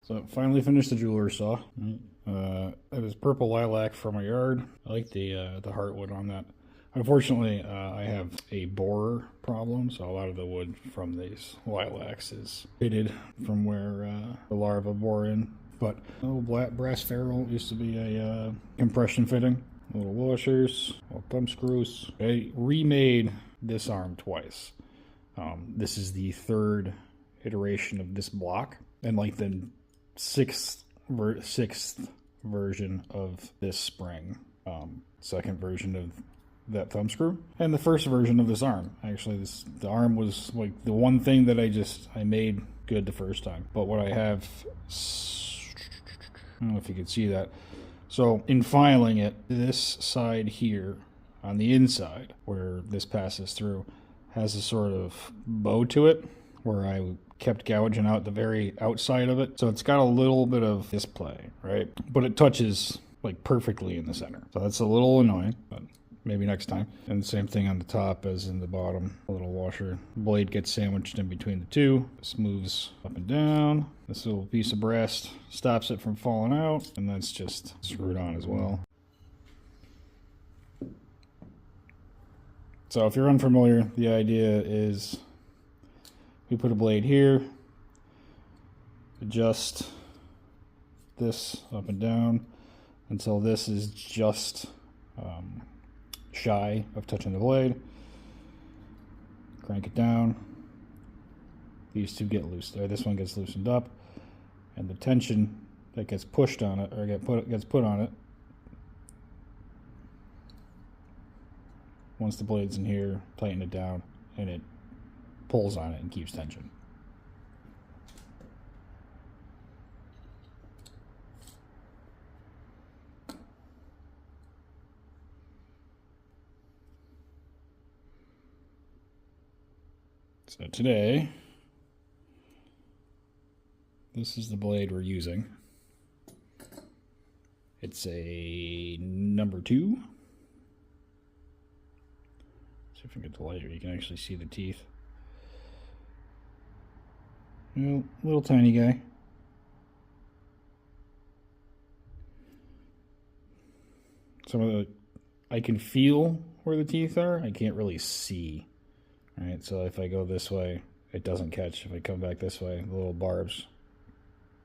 So finally finished the jeweler saw. It is purple lilac from my yard. I like the heartwood on that. Unfortunately, I have a borer problem, so a lot of the wood from these lilacs is pitted from where the larva bore in. But a little black brass ferrule used to be a compression fitting. Little washers, little thumb screws. I remade this arm twice. This is the third iteration of this block, and like the sixth version of this spring, second version of that thumb screw, and the first version of this arm. Actually, the arm was like the one thing that I made good the first time. But what I have, I don't know if you can see that. So in filing it, this side here on the inside where this passes through has a sort of bow to it where I kept gouging out the very outside of it. So it's got a little bit of display, right? But it touches like perfectly in the center. So that's a little annoying, but maybe next time. And the same thing on the top as in the bottom. A little washer. Blade gets sandwiched in between the two. This moves up and down. This little piece of brass stops it from falling out, and that's just screwed on as well. So if you're unfamiliar, the idea is we put a blade here, adjust this up and down until this is just shy of touching the blade. Crank it down. These two get loose. Or this one gets loosened up, and the tension that gets pushed on it or gets put on it, once the blade's in here, tighten it down, and it pulls on it and keeps tension. So today, this is the blade we're using. It's a number 2. See if I can get the light here. You can actually see the teeth. Little tiny guy. Some of the, I can feel where the teeth are. I can't really see. All right, so if I go this way, it doesn't catch. If I come back this way, the little barbs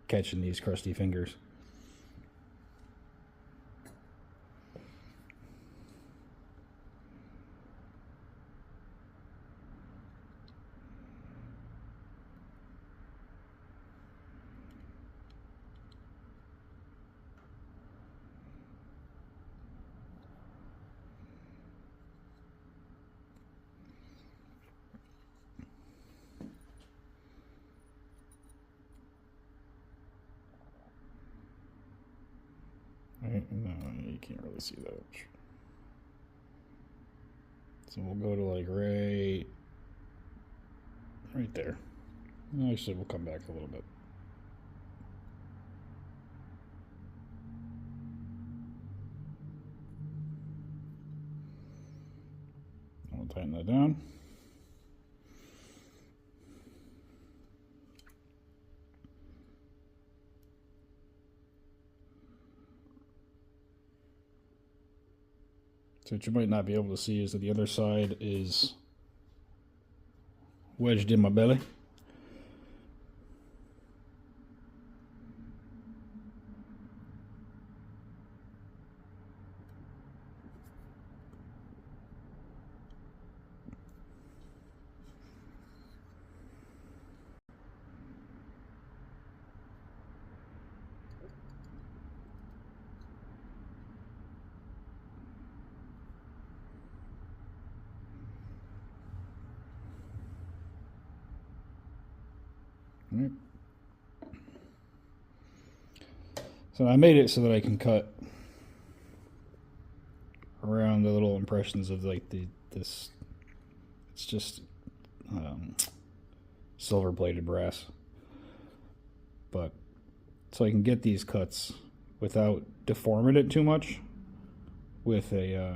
catching these crusty fingers. Right, no, you can't really see that. So we'll go to like right there. Actually, we'll come back a little bit. I'll tighten that down. So what you might not be able to see is that the other side is wedged in my belly. Right. So I made it so that I can cut around the little impressions of like this. It's just silver plated brass, but so I can get these cuts without deforming it too much with a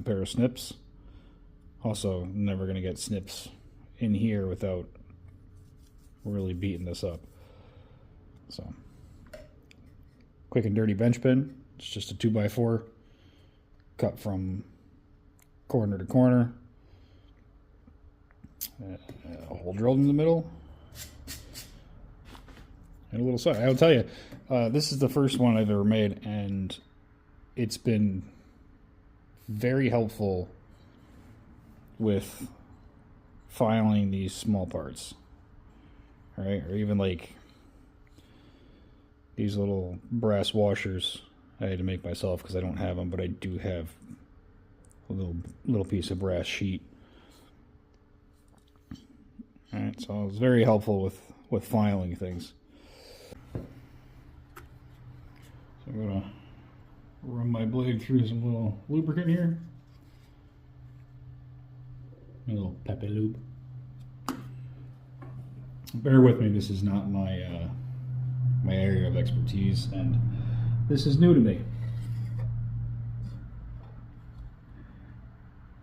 pair of snips. Also, never going to get snips in here without really beating this up. So, quick and dirty bench pin. It's just a 2x4 cut from corner to corner. A hole drilled in the middle. And a little side. I will tell you, this is the first one I've ever made, and it's been very helpful with filing these small parts. All right, or even like these little brass washers I had to make myself because I don't have them, but I do have a little piece of brass sheet. All right, so it's very helpful with filing things. So I'm gonna run my blade through some little lubricant here. A little Pepe lube. Bear with me, this is not my my area of expertise, and this is new to me.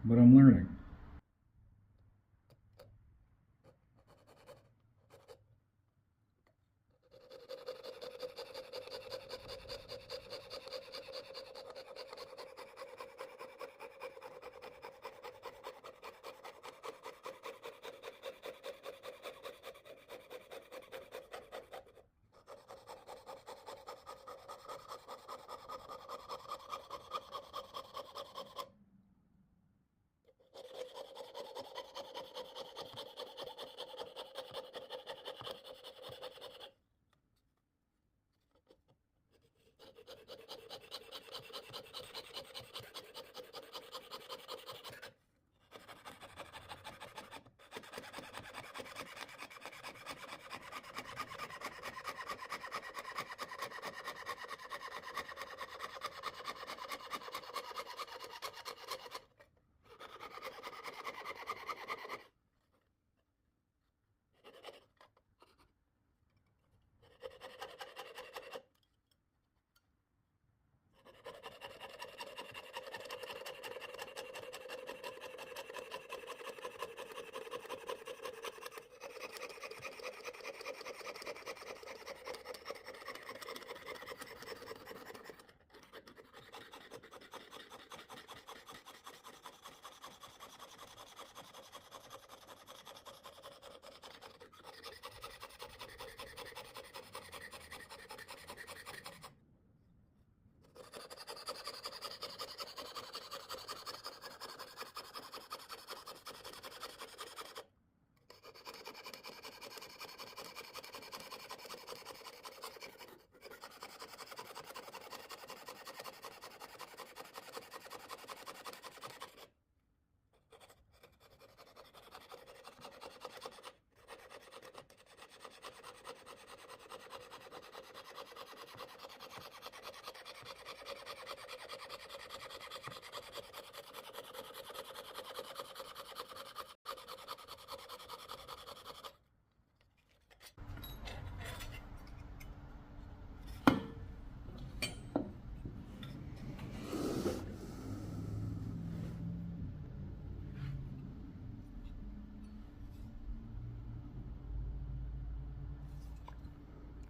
But I'm learning.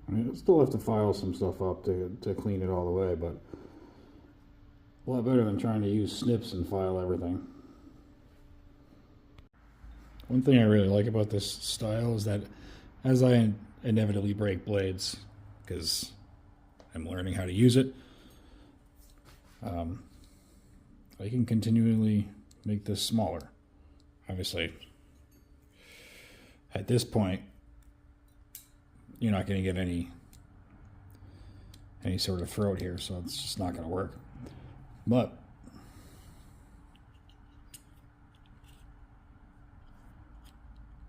I mean, I still have to file some stuff up to clean it all the way, but a lot better than trying to use snips and file everything. One thing I really like about this style is that as I inevitably break blades, because I'm learning how to use it, I can continually make this smaller. Obviously, at this point, you're not going to get any sort of throat here, so it's just not going to work. But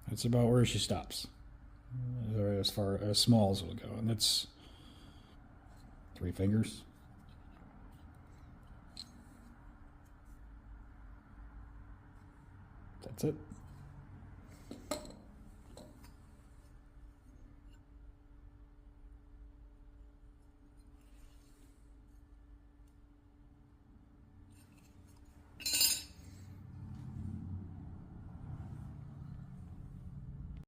that's about where she stops, or as far as small as it'll go, and that's 3 fingers. That's it.